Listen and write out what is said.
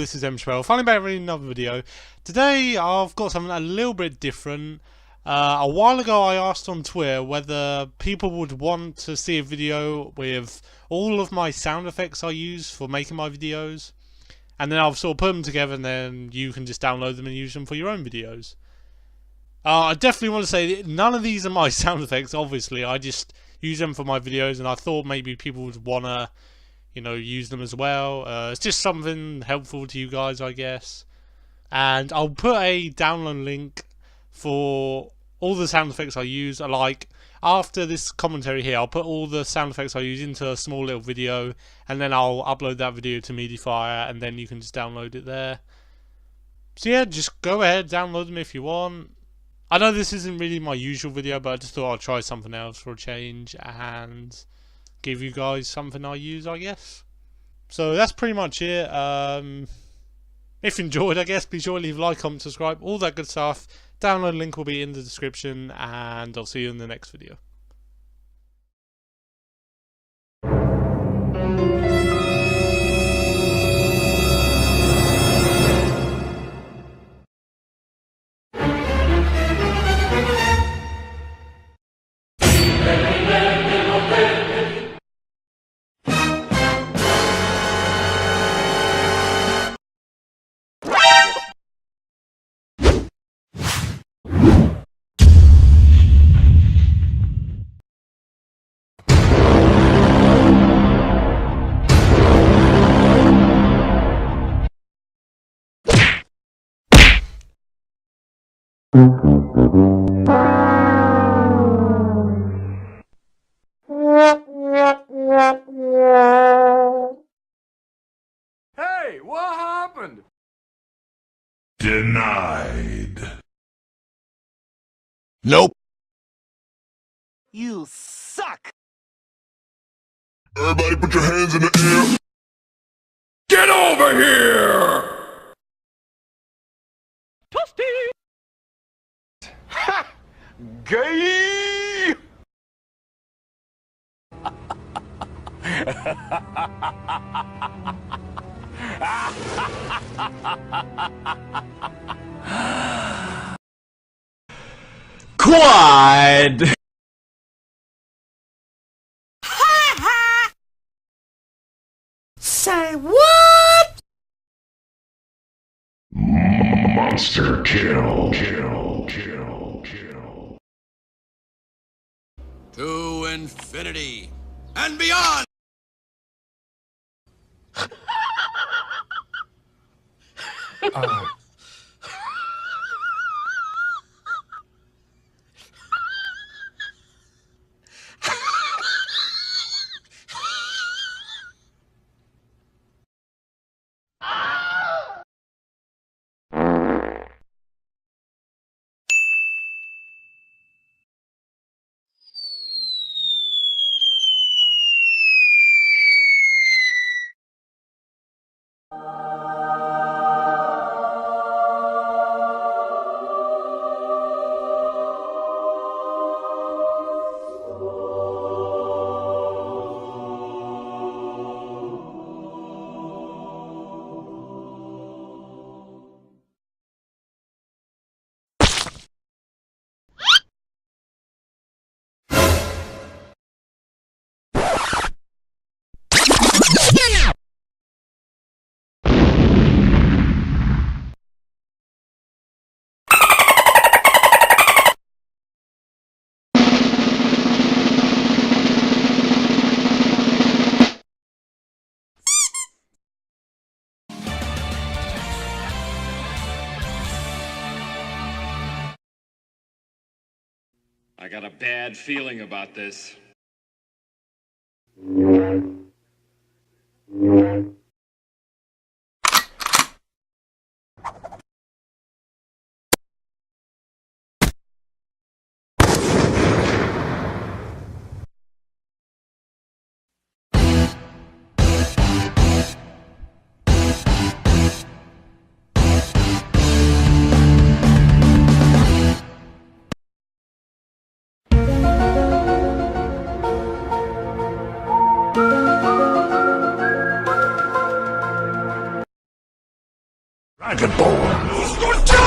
this is MGS, finally back with another video. Today I've got something a little bit different. A while ago I asked on Twitter whether people would want to see a video with all of my sound effects I use for making my videos. And then I've sort of put them together and then you can just download them and use them for your own videos. I definitely want to say that none of these are my sound effects, obviously. I just use them for my videos and I thought maybe people would want to, use them as well. It's just something helpful to you guys, I guess. And I'll put a download link for all the sound effects I use. Like, after this commentary here, I'll put all the sound effects I use into a small little video, and then I'll upload that video to Mediafire, and then you can just download it there. So yeah, just go ahead, download them if you want. I know this isn't really my usual video, but I just thought I'd try something else for a change, and give you guys something I use, I guess. So that's pretty much it. If you enjoyed, I guess, be sure to leave a like, comment, subscribe, all that good stuff. Download link will be in the description, and I'll see you in the next video. Hey, what happened? Denied. Nope. You suck! Everybody put your hands in the air. Get over here! Toasty! Ha! Gayyy! Quad! Say what? Monster kill. To infinity and beyond! I got a bad feeling about this. Dragonborn.